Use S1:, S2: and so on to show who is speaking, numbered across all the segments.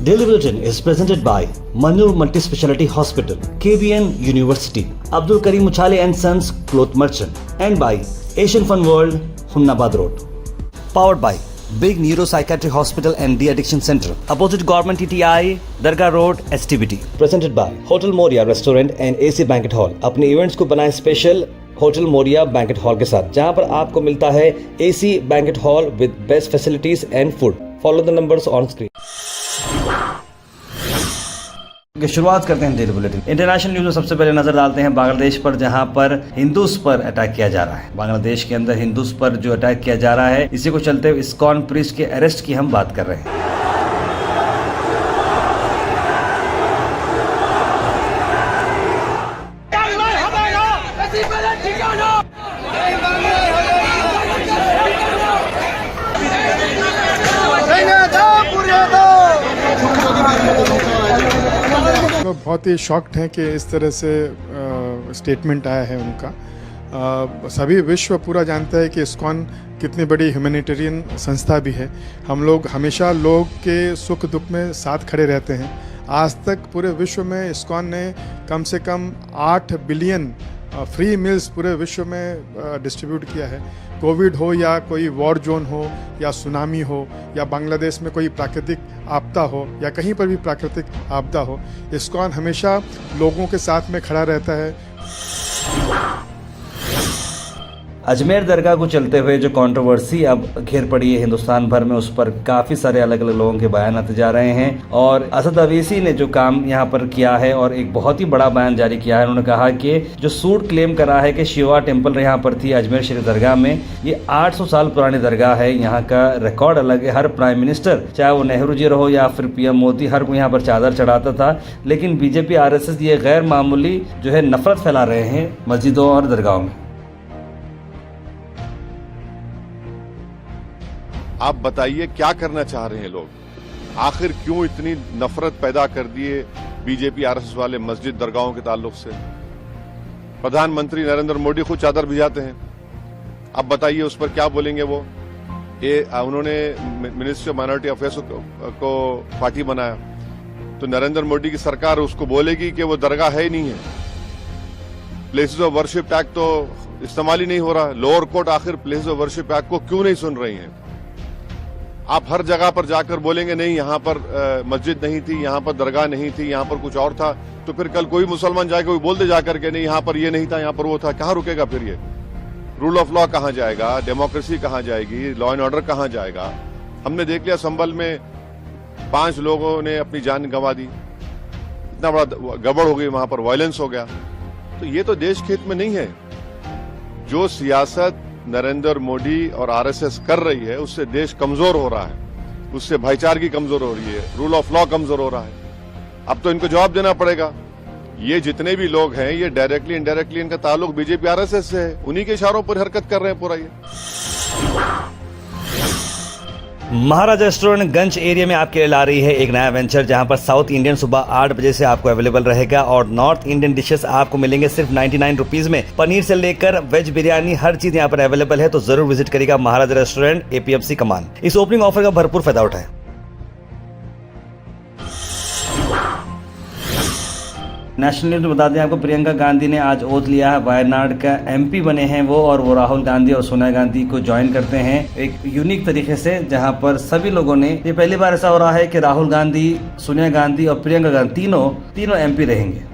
S1: Daily Bulletin is presented by Manur Multi-Speciality Hospital, KBN University, Abdul Karim Uchale and Sons Cloth Merchant, and by Asian Fun World, Hunnabad Road. Powered by Big Neuropsychiatric Hospital and De-Addiction Center, opposite Government TTI, Dargah Road, STBT. Presented by Hotel Moria Restaurant and AC Banquet Hall. अपने events को बनाए special hotel Moriya banquet hall के साथ, जहां पर आपको मिलता है AC banquet hall with best facilities and food. Follow the numbers on screen. शुरुआत करते हैं डेली बुलेटिन. इंटरनेशनल न्यूज में सबसे पहले नजर डालते हैं बांग्लादेश पर, जहां पर हिंदूज पर अटैक किया जा रहा है. बांग्लादेश के अंदर हिंदूज पर जो अटैक किया जा रहा है, इसी को चलते हुए इस्कॉन प्रीस्ट के अरेस्ट की हम बात कर रहे हैं.
S2: बहुत ही शॉक्ड हैं कि इस तरह से स्टेटमेंट आया है उनका. सभी विश्व पूरा जानता है कि इस्कॉन कितनी बड़ी ह्यूमैनिटेरियन संस्था भी है. हम लोग हमेशा लोग के सुख दुख में साथ खड़े रहते हैं. आज तक पूरे विश्व में इस्कॉन ने कम से कम 8 बिलियन फ्री मील्स पूरे विश्व में डिस्ट्रीब्यूट किया है. कोविड हो या कोई वॉर जोन हो या सुनामी हो या बांग्लादेश में कोई प्राकृतिक आपदा हो या कहीं पर भी प्राकृतिक आपदा हो, इस्कॉन हमेशा लोगों के साथ में खड़ा रहता है.
S1: अजमेर दरगाह को चलते हुए जो कंट्रोवर्सी अब घेर पड़ी है हिंदुस्तान भर में, उस पर काफ़ी सारे अलग अलग लोगों के बयान आते जा रहे हैं. और असद अवीसी ने जो काम यहाँ पर किया है और एक बहुत ही बड़ा बयान जारी किया है. उन्होंने कहा कि जो सूट क्लेम करा है कि शिवा टेम्पल यहाँ पर थी अजमेर शरीफ दरगाह में, ये 800 साल पुरानी दरगाह है. यहाँ का रिकॉर्ड अलग है. हर प्राइम मिनिस्टर, चाहे वो नेहरू जी रहो या फिर PM मोदी, हर कोई यहाँ पर चादर चढ़ाता था. लेकिन BJP RSS ये गैर मामूली जो है नफरत फैला रहे हैं मस्जिदों और दरगाहों में.
S3: आप बताइए क्या करना चाह रहे हैं लोग? आखिर क्यों इतनी नफरत पैदा कर दिए BJP RSS वाले मस्जिद दरगाहों के ताल्लुक से? प्रधानमंत्री नरेंद्र मोदी खुद चादर भिजाते हैं. अब बताइए उस पर क्या बोलेंगे वो? उन्होंने मिनिस्ट्री ऑफ माइनॉरिटी अफेयर्स को पार्टी बनाया, तो नरेंद्र मोदी की सरकार उसको बोलेगी कि वो दरगाह है ही नहीं है. प्लेसेस ऑफ वर्शिप एक्ट तो इस्तेमाल ही नहीं हो रहा. लोअर कोर्ट आखिर प्लेसेस ऑफ वर्शिप एक्ट को क्यों नहीं सुन रही है? आप हर जगह पर जाकर बोलेंगे नहीं यहाँ पर मस्जिद नहीं थी, यहाँ पर दरगाह नहीं थी, यहाँ पर कुछ और था, तो फिर कल कोई मुसलमान जाकर कोई बोल दे जाकर के नहीं यहाँ पर ये नहीं था, यहाँ पर वो था. कहाँ रुकेगा फिर ये? रूल ऑफ लॉ कहाँ जाएगा? डेमोक्रेसी कहाँ जाएगी? लॉ एंड ऑर्डर कहाँ जाएगा? हमने देख लिया संभल में 5 लोगों ने अपनी जान गंवा दी. इतना बड़ा गड़बड़ हो गई, वहां पर वायलेंस हो गया. तो ये तो देश खेत में नहीं है. जो सियासत नरेंद्र मोदी और RSS कर रही है, उससे देश कमजोर हो रहा है, उससे भाईचारगी कमजोर हो रही है, रूल ऑफ लॉ कमजोर हो रहा है. अब तो इनको जवाब देना पड़ेगा. ये जितने भी लोग हैं, ये डायरेक्टली इनडायरेक्टली इनका ताल्लुक BJP RSS से है. उन्हीं के इशारों पर हरकत कर रहे हैं पूरा ये.
S1: महाराजा रेस्टोरेंट गंज एरिया में आपके लिए ला रही है एक नया वेंचर, जहां पर साउथ इंडियन सुबह 8 बजे से आपको अवेलेबल रहेगा और नॉर्थ इंडियन डिशेस आपको मिलेंगे सिर्फ 99 रुपीज में. पनीर से लेकर वेज बिरयानी हर चीज यहां पर अवेलेबल है. तो जरूर विजिट करिएगा महाराजा रेस्टोरेंट, APMC कमान. इस ओपनिंग ऑफर का भरपूर फायदा उठाएं. नेशनल न्यूज में बता दें आपको, प्रियंका गांधी ने आज ओथ लिया है. वायनाड का MP बने हैं वो, और वो राहुल गांधी और सोनिया गांधी को ज्वाइन करते हैं एक यूनिक तरीके से, जहां पर सभी लोगों ने, ये पहली बार ऐसा हो रहा है कि राहुल गांधी, सोनिया गांधी और प्रियंका गांधी तीनों MP रहेंगे.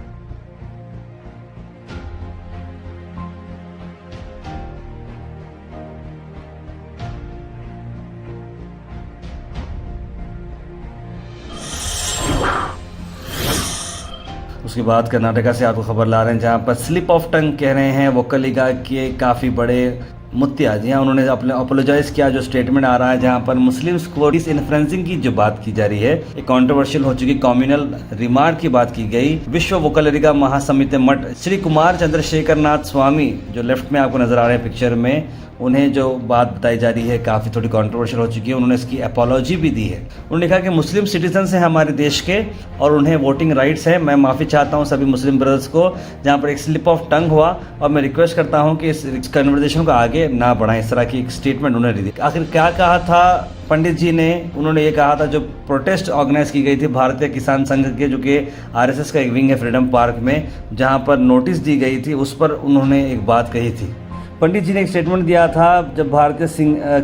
S1: उसके बाद कर्नाटका से आपको खबर ला रहे हैं, जहां पर स्लिप ऑफ टंग कह रहे हैं वोक्कलिगा के काफ़ी बड़े मुत्तिया. जी हाँ, उन्होंने अपने अपोलोजाइज किया. जो स्टेटमेंट आ रहा है जहां पर मुस्लिम्स को डिसइन्फ्लुएंसिंग की जो बात की जा रही है, एक कंट्रोवर्शियल हो चुकी कम्युनल रिमार्क की बात की गई. विश्व वोक्कलिगा महासमिति मठ श्री कुमार चंद्रशेखर नाथ स्वामी, जो लेफ्ट में आपको नजर आ रहे हैं पिक्चर में, उन्हें जो बात बताई जा रही है काफ़ी थोड़ी कंट्रोवर्शियल हो चुकी है। उन्होंने इसकी अपॉलॉजी भी दी है। उन्होंने कहा कि मुस्लिम सिटीजन्स हैं हमारे देश के और उन्हें वोटिंग राइट्स है। मैं माफ़ी चाहता हूं सभी मुस्लिम ब्रदर्स को जहां पर एक स्लिप ऑफ टंग हुआ, और मैं रिक्वेस्ट करता हूं कि इस कन्वर्सेशन को आगे ना बढ़ाएं। इस तरह की एक स्टेटमेंट उन्होंने दी। आखिर क्या कहा था पंडित जी ने? उन्होंने ये कहा था जो प्रोटेस्ट ऑर्गेनाइज की गई थी भारतीय किसान संघ के, जो कि आरएसएस का एक विंग है, फ्रीडम पार्क में, जहां पर नोटिस दी गई थी, उस पर उन्होंने एक बात कही थी। पंडित जी ने एक स्टेटमेंट दिया था जब भारतीय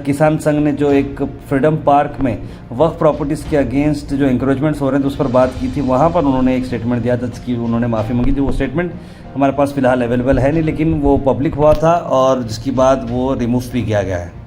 S1: किसान संघ ने जो एक फ्रीडम पार्क में वक्फ प्रॉपर्टीज़ के अगेंस्ट जो इंक्रोचमेंट्स हो रहे थे उस पर बात की थी। वहाँ पर उन्होंने एक स्टेटमेंट दिया था जिसकी उन्होंने माफ़ी मांगी थी। वो स्टेटमेंट हमारे पास फ़िलहाल अवेलेबल है नहीं, लेकिन वो पब्लिक हुआ था और जिसके बाद वो रिमूव भी किया गया है।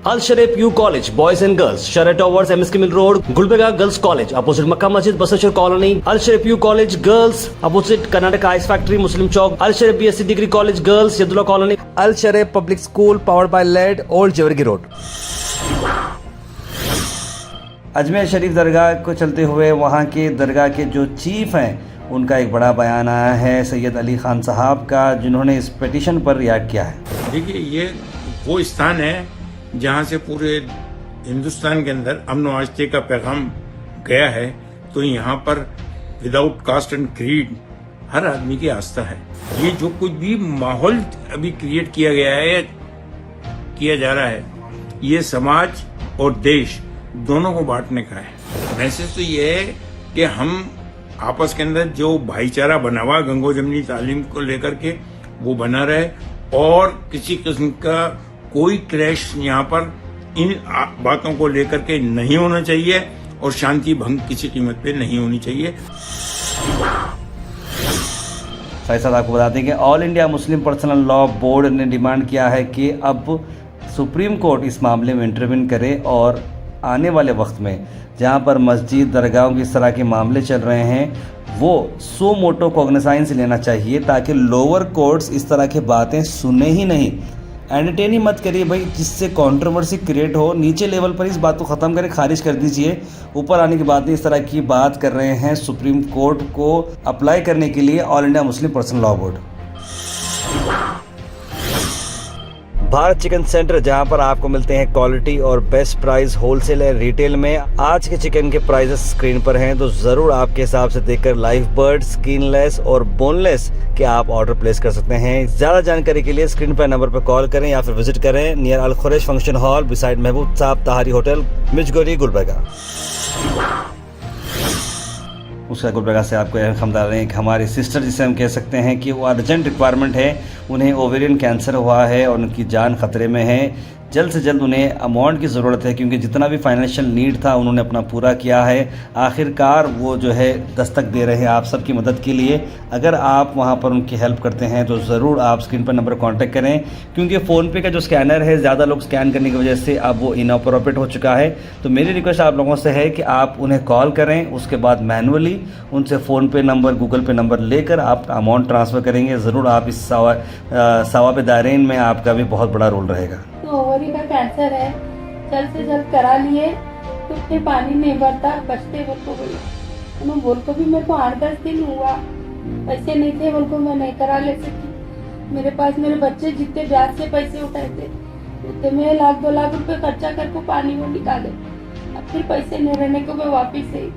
S4: Al Sharif U College, Boys and Girls, Sharia Towers, MSK Mill Road, Gulbega Girls College, opposite Makkah Masjid, Basachar Colony. Al Sharif U College, Girls, opposite Karnataka Ice Factory, Muslim Chowk. Al Sharif BSc Degree College, Girls, Yadullah Colony. Al Sharif Public School, powered by LED, Old Jawargi Road.
S1: Ajmer Sharif दरगाह को चलते हुए वहाँ के दरगाह के जो chief हैं उनका एक बड़ा बयान आया है सैयद अली खान साहब का, जिन्होंने इस पिटीशन पर रिएक्ट किया है।
S5: देखिए, ये वो स्थान है जहाँ से पूरे हिंदुस्तान के अंदर अमन व आस्थे का पैगाम गया है। तो यहाँ पर विदाउट कास्ट एंड क्रीड हर आदमी की आस्था है। ये जो कुछ भी माहौल अभी क्रिएट किया गया है, किया जा रहा है, ये समाज और देश दोनों को बांटने का है। मैसेज तो ये है कि हम आपस के अंदर जो भाईचारा बना हुआ गंगो जमनी तालीम को लेकर के वो बना रहे, और किसी किस्म का कोई क्लैश यहाँ पर इन बातों को लेकर के नहीं होना चाहिए, और शांति भंग किसी कीमत पे नहीं होनी चाहिए।
S1: साथ ही साथ आपको बता दें कि all India Muslim personal law board ने डिमांड किया है कि अब सुप्रीम कोर्ट इस मामले में इंटरवीन करे और आने वाले वक्त में जहाँ पर मस्जिद दरगाहों की इस तरह के मामले चल रहे हैं वो सो मोटो कॉग्निसाइंस लेना चाहिए, ताकि लोअर कोर्ट्स इस तरह की बातें सुने ही नहीं, एंटरटेन ही मत करिए भाई, जिससे कंट्रोवर्सी क्रिएट हो। नीचे लेवल पर इस बात को ख़त्म करें, खारिज कर दीजिए। ऊपर आने के बाद इस तरह की बात कर रहे हैं सुप्रीम कोर्ट को अप्लाई करने के लिए all India Muslim personal law board. Bharat chicken centre, जहां पर आपको मिलते हैं क्वालिटी और बेस्ट प्राइस होलसेल और रिटेल में। आज के चिकन के प्राइसेस स्क्रीन पर हैं, तो ज़रूर आपके हिसाब से देखकर लाइव बर्ड, स्किनलेस और बोनलेस के आप ऑर्डर प्लेस कर सकते हैं। ज़्यादा जानकारी के लिए स्क्रीन पर नंबर पर कॉल करें या फिर विजिट करें नियर अल खुरैश फंक्शन हॉल बिसाइड महबूब साहब ताहारी होटल, मिर्चगोरी, गुलबर्गा। उसका गुलबर्गा से आपको हम बता रहे हैं कि हमारी सिस्टर, जिसे हम कह सकते हैं कि वो अर्जेंट रिक्वायरमेंट है, उन्हें ओवेरियन कैंसर हुआ है और उनकी जान खतरे में है। जल्द से जल्द उन्हें अमाउंट की ज़रूरत है, क्योंकि जितना भी फाइनेंशियल नीड था उन्होंने अपना पूरा किया है। आखिरकार वो जो है दस्तक दे रहे हैं आप सबकी मदद के लिए। अगर आप वहाँ पर उनकी हेल्प करते हैं तो ज़रूर आप स्क्रीन पर नंबर कांटेक्ट करें, क्योंकि फ़ोनपे का जो स्कैनर है ज़्यादा लोग स्कैन करने की वजह से अब वो इनऑपरेट हो चुका है। तो मेरी रिक्वेस्ट आप लोगों से है कि आप उन्हें कॉल करें, उसके बाद मैनुअली उनसे फ़ोनपे नंबर, गूगल पे नंबर लेकर आप अमाउंट ट्रांसफ़र करेंगे। ज़रूर आप इस सवाब दायरेन में आपका भी बहुत बड़ा रोल रहेगा।
S6: तो ओवरी का कैंसर है, जल्द से जल्द करा लिए तो फिर पानी नहीं भरता, बचते बोल को बोले। उन्होंने बोल को भी मेरे को 8-10 दिन हुआ, पैसे नहीं थे बोल को, मैं नहीं करा ले सकी। मेरे पास मेरे बच्चे जितने ब्याज से पैसे उठाए थे उतने में 1-2 लाख रुपए खर्चा करके पानी वो निकाले। अब फिर पैसे नहीं रहने को मैं वापिस आई।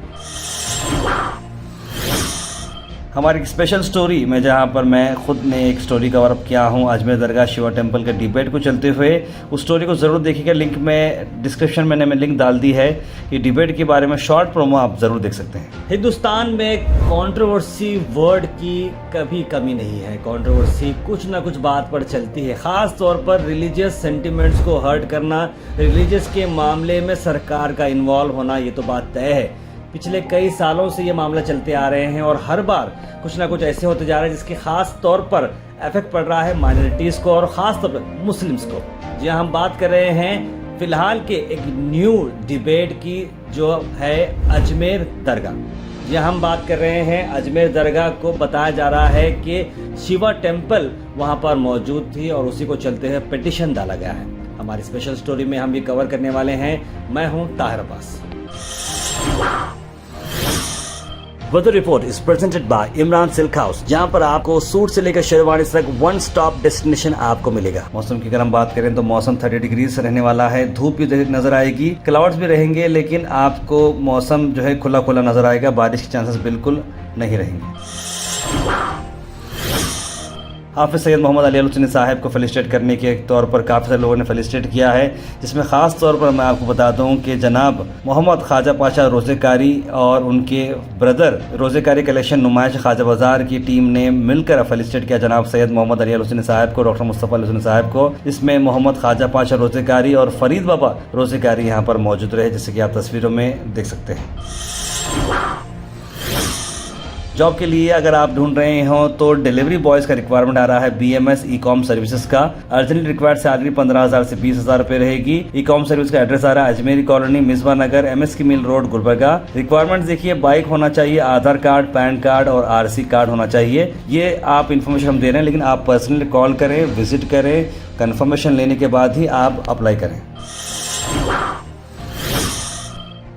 S1: हमारी एक स्पेशल स्टोरी में, जहां पर मैं खुद ने एक स्टोरी कवर अप किया हूं अजमेर दरगाह शिवा टेम्पल के डिबेट को चलते हुए। उस स्टोरी को ज़रूर देखिएगा, लिंक में डिस्क्रिप्शन में मैंने लिंक डाल दी है। ये डिबेट के बारे में शॉर्ट प्रोमो आप ज़रूर देख सकते हैं।
S4: हिंदुस्तान में कंट्रोवर्सी वर्ड की कभी कमी नहीं है। कंट्रोवर्सी कुछ ना कुछ बात पर चलती है, ख़ास तौर पर रिलीजियस सेंटिमेंट्स को हर्ट करना, रिलीजियस के मामले में सरकार का इन्वॉल्व होना, ये तो बात तय है। पिछले कई सालों से ये मामला चलते आ रहे हैं और हर बार कुछ ना कुछ ऐसे होते जा रहे हैं जिसके खास तौर पर इफेक्ट पड़ रहा है माइनॉरिटीज़ को और ख़ास तौर पर मुस्लिम्स को। जी हम बात कर रहे हैं फ़िलहाल के एक न्यू डिबेट की, जो है अजमेर दरगाह। जी हम बात कर रहे हैं अजमेर दरगाह को। बताया जा रहा है कि शिवा टेम्पल वहाँ पर मौजूद थी और उसी को चलते हुए पिटीशन डाला गया है। हमारी स्पेशल स्टोरी में हम ये कवर करने वाले हैं। मैं हूँ Tahir Abbas. Weather report is presented by Imran silk house, जहां पर आपको सूट से लेकर शेरवानी तक वन स्टॉप डेस्टिनेशन आपको मिलेगा। मौसम की अगर हम बात करें तो मौसम 30 डिग्री से रहने वाला है, धूप भी नजर आएगी, क्लाउड्स भी रहेंगे, लेकिन आपको मौसम जो है खुला खुला नजर आएगा, बारिश के चांसेस बिल्कुल नहीं रहेंगे। हाफिज सैयद मोहम्मद अली हुसैनी साहब को फेलिसिटेट करने के तौर पर काफ़ी सारे लोगों ने फेलिसिटेट किया है, जिसमें ख़ास तौर पर मैं आपको बता दूं कि जनाब मोहम्मद ख्वाजा पाशा रोज़ेकारी और उनके ब्रदर रोज़ेकारी कलेक्शन नुमाइश ख्वाजा बाज़ार की टीम ने मिलकर फेलिसिटेट किया जनाब सैयद मोहम्मद अली हुसैनी साहब को, डॉक्टर मुस्तफ़ा अली हुसैनी साहब को। इसमें मोहम्मद ख्वाजा पाशा रोज़ेकारी और फरीद बाबा रोज़ेकारी यहाँ पर मौजूद रहे, जैसे कि आप तस्वीरों में देख सकते हैं। जॉब के लिए अगर आप ढूंढ रहे हो तो डिलीवरी बॉयज़ का रिक्वायरमेंट आ रहा है BMS ई-कॉम सर्विसेज का। अर्जेंटली रिक्वायर्ड सैलरी 15,000 से 20,000 रुपए रहेगी। ई-कॉम सर्विस का एड्रेस आ रहा है अजमेरी कॉलोनी, मिसबा नगर, MS की मिल रोड, गुलबर्गा। रिक्वायरमेंट देखिए, बाइक होना चाहिए, आधार कार्ड, पैन कार्ड और RC कार्ड होना चाहिए। ये आप इन्फॉर्मेशन हम दे रहे हैं, लेकिन आप पर्सनली कॉल करें, विजिट करें, कंफर्मेशन लेने के बाद ही आप अप्लाई करें।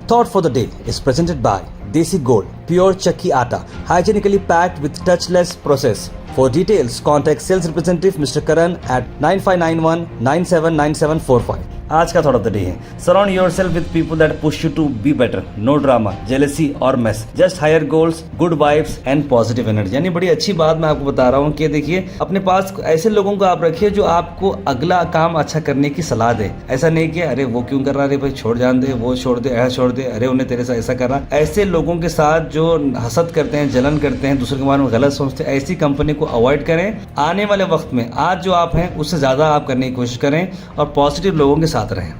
S4: Thought for the day is presented by Desi Gold, pure chakki atta, hygienically packed with touchless process. For details, contact sales representative Mr. Karan at 9591 979745. आज का थॉट ऑफ द डे है, surround yourself with people that push you to be better, no drama, jealousy और mess, just higher goals, good vibes and positive energy. यानी बड़ी अच्छी बात मैं आपको बता रहा हूँ कि देखिए, अपने पास ऐसे लोगों को आप रखिए जो आपको अगला काम अच्छा करने की सलाह दे। ऐसा नहीं कि अरे वो क्यों कर रहा है भाई, छोड़ जान दे, वो छोड़ दे, ऐसा छोड़ दे, अरे उन्हें तेरे से ऐसा कर रहा। ऐसे लोगों के साथ जो हसद करते हैं, जलन करते हैं, दूसरे के बारे में गलत सोचते हैं, ऐसी कंपनी को अवॉइड करें। आने वाले वक्त में आज जो आप हैं उससे ज़्यादा आप करने की कोशिश करें और पॉजिटिव लोगों के साथ रहें।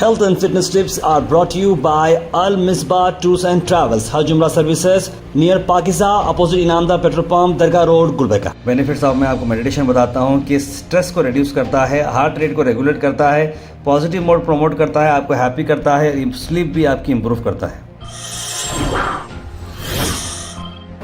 S4: Health and fitness tips are brought to you by Al Misbah Tours and Travels, Hajj Umrah Services near Pakiza, opposite Inamda Petrol Pump, Dargah Road, Gulbarga। Benefits of मैं आपको मेडिटेशन बताता हूँ कि स्ट्रेस को रिड्यूस करता है, heart rate को regulate करता है, पॉजिटिव मोड प्रमोट करता है, आपको हैप्पी करता है, स्लीप भी आपकी इंप्रूव करता है।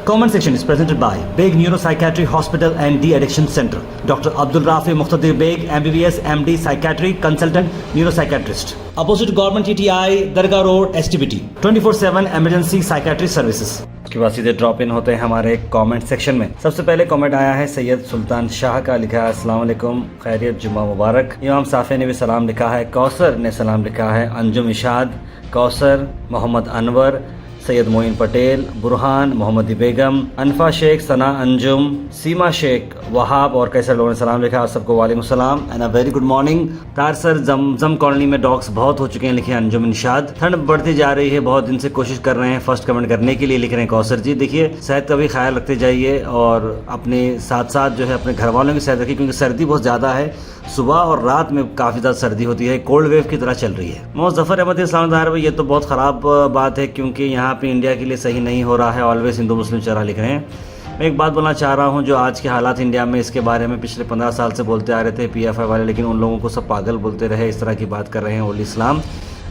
S4: Comment section is presented by Beg Neuropsychiatry Hospital and De-Addiction Center. Dr. Abdul Rafi Muqtadir Beg, MBBS, MD, Psychiatry, Consultant, Neuropsychiatrist. Opposite Government TTI, Dargah Road, STBT. 24/7 Emergency Psychiatry Services. उसके बाद सीधे drop in होते हैं हमारे comment section में। सबसे पहले comment आया है सैयद सुल्तान शाह का, लिखा है अस्सलाम वालेकुम, खैरियत, जुम्मा मुबारक। इमाम साफ़ी ने भी सलाम लिखा है, कौसर ने सलाम लिखा है, अंजुम इशाद, कौसर, मोहम्मद अनवर, सैयद मोइन पटेल, बुरहान, मोहम्मदी बेगम, अनफा शेख, सना अंजुम, सीमा शेख, वहाब और कई सारे लोगों ने सलाम लिखा। सबको वालेकुम सलाम and a very good morning. तार सर, जमजम कॉलोनी में डॉग्स बहुत हो चुके हैं, लिखे अंजुम निशाद। ठंड बढ़ती जा रही है, बहुत दिन से कोशिश कर रहे हैं फर्स्ट कमेंट करने के लिए, लिख रहे हैं कौसर जी। देखिए, सेहत का भी ख्याल रखते जाइए और अपने साथ साथ जो है अपने घर वालों की सेहत रखिए, क्योंकि सर्दी बहुत ज़्यादा है, सुबह और रात में काफ़ी ज़्यादा सर्दी होती है, कोल्ड वेव की तरह चल रही है। मोहम्मद ज़फ़र अहमद इस्लाम दाहिर भाई, ये तो बहुत ख़राब बात है, क्योंकि यहाँ पे इंडिया के लिए सही नहीं हो रहा है। ऑलवेज हिंदू मुस्लिम चेहरा लिख रहे हैं। मैं एक बात बोलना चाह रहा हूँ, जो आज के हालात इंडिया में, इसके बारे में पिछले 15 साल से बोलते आ रहे थे PFI वाले, लेकिन उन लोगों को सब पागल बोलते रहे, इस तरह की बात कर रहे हैं। ओल इस्लाम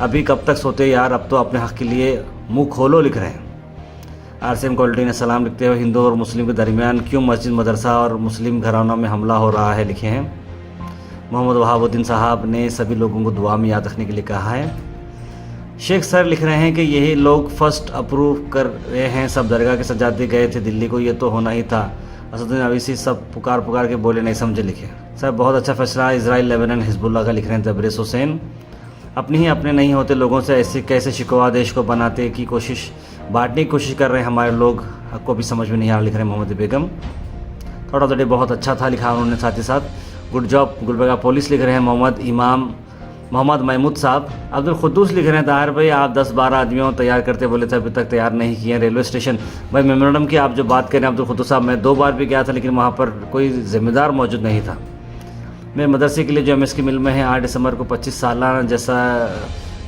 S4: अभी कब तक सोते यार, अब तो अपने हक़ के लिए मुँह खोलो, लिख रहे हैं। RCM क्वालिटी ने सलाम लिखते हुए, हिंदू और मुस्लिम के दरमियान क्यों मस्जिद, मदरसा और मुस्लिम घरानों में हमला हो रहा है, लिखे हैं। मोहम्मद वहाबुद्दीन साहब ने सभी लोगों को दुआ में याद रखने के लिए कहा है। शेख सर लिख रहे हैं कि यही लोग फर्स्ट अप्रूव कर रहे हैं, सब दरगाह के सजादे गए थे दिल्ली को, ये तो होना ही था। असदुद्दीन अवीसी सब पुकार पुकार के बोले, नहीं समझे, लिखे। सर बहुत अच्छा फैसला इजराइल, लेबनान, हिजबुल्लाह का, लिख रहे हैं तबरेज़ हुसैन। अपने ही अपने नहीं होते लोगों से ऐसे कैसे शिकवा देश को बनाते की कोशिश, बांटने की कोशिश कर रहे हैं हमारे लोग, को भी समझ में नहीं आ रहा, लिख रहे हैं मोहम्मद बेगम। थोड़ा डे बहुत अच्छा था, लिखा उन्होंने साथ ही साथ। गुड जॉब गुलबर्गा पुलिस, लिख रहे हैं मोहम्मद इमाम, मोहम्मद महमूद साहब। अब्दुल खुद्दूस लिख रहे हैं, ताहिर भाई आप 10-12 आदमियों तैयार करते बोले थे, अभी तक तैयार नहीं किए। रेलवे स्टेशन भाई मेमोरेंडम की आप जो बात करें अब्दुल खुद्दूस साहब, मैं 2 बार भी गया था, लेकिन वहाँ पर कोई जिम्मेदार मौजूद नहीं था। मेरे मदरसे के लिए जो MS की मिल में है, 8 दिसंबर को 25 सालाना जैसा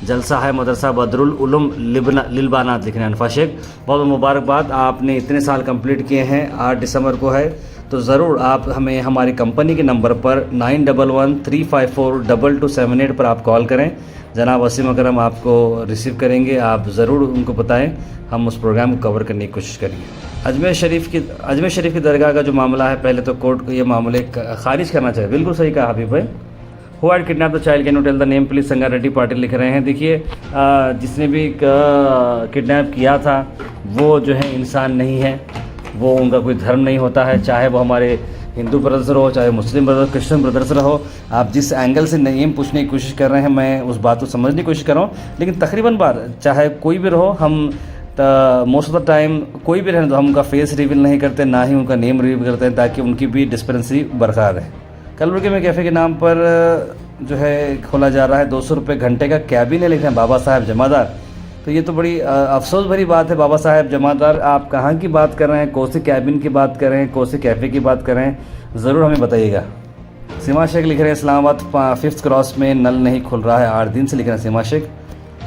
S4: जलसा है, मदरसा बदरुल उलूम लिलबानात, लिख रहे हैं अनफा शेख। बहुत मुबारकबाद, आपने इतने साल कंप्लीट किए हैं, 8 दिसंबर को है, तो ज़रूर आप हमें हमारी कंपनी के नंबर पर 9113542278 पर आप कॉल करें। जनाब वसीम अकरम आपको रिसीव करेंगे, आप ज़रूर उनको बताएं, हम उस प्रोग्राम को कवर करने की कोशिश करेंगे। अजमेर शरीफ की दरगाह का जो मामला है, पहले तो कोर्ट को ये मामले खारिज करना चाहिए। बिल्कुल सही कहा हबीब भाई,
S1: who had kidnap the child, can you tell the name please, Sanga Reddy Patil लिख रहे हैं। देखिए जिसने भी किडनैप किया था वो जो है इंसान नहीं है, वो उनका कोई धर्म नहीं होता है, चाहे वो हमारे हिंदू ब्रदर्स रहो, चाहे मुस्लिम ब्रदर्स, क्रिश्चियन ब्रदर्स रहो। आप जिस एंगल से नेम पूछने की कोशिश कर रहे हैं मैं उस बात को समझने की कोशिश कर रहा हूँ, लेकिन तकरीबन बार चाहे कोई भी रहो, हम मोस्ट ऑफ द टाइम कोई भी रहने तो हम उनका फेस रिवील नहीं करते, ना ही उनका नेम रिवील करते हैं, ताकि उनकी भी डिस्पेंसरी बरकरार रहे। कलबुर्गी में कैफ़े के नाम पर जो है खोला जा रहा है 200 रुपये घंटे का कैबिन है, लिख रहे हैं बाबा साहेब जमादार। तो ये तो बड़ी अफसोस भरी बात है। बाबा साहेब जमादार आप कहाँ की बात कर रहे हैं, कौन से कैबिन की बात कर रहे हैं, कौन से कैफ़े की बात कर रहे हैं, ज़रूर हमें बताइएगा। सीमा शेख लिख रहे हैं इस्लामाबाद 5th क्रॉस में नल नहीं खुल रहा है 8 दिन से, लिख रहे हैं सीमा शेख,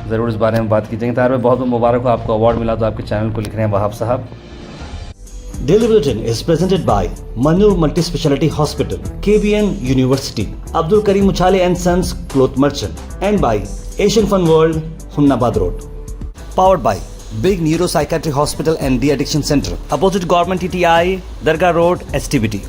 S1: ज़रूर इस बारे में बात कीजिएगा। तार में बहुत बहुत मुबारक हो, आपको अवार्ड मिला तो आपके चैनल को लिख रहे हैं वहाब साहब।
S4: Daily Bulletin is presented by Manur Multi-Speciality Hospital, KBN University, Abdul Karim Uchale and Sons Cloth Merchant, and by Asian Fun World, Humnabad Road. Powered by Big Neuropsychiatry Hospital and De-Addiction Center, opposite Government TTI, Dargah Road, STBT.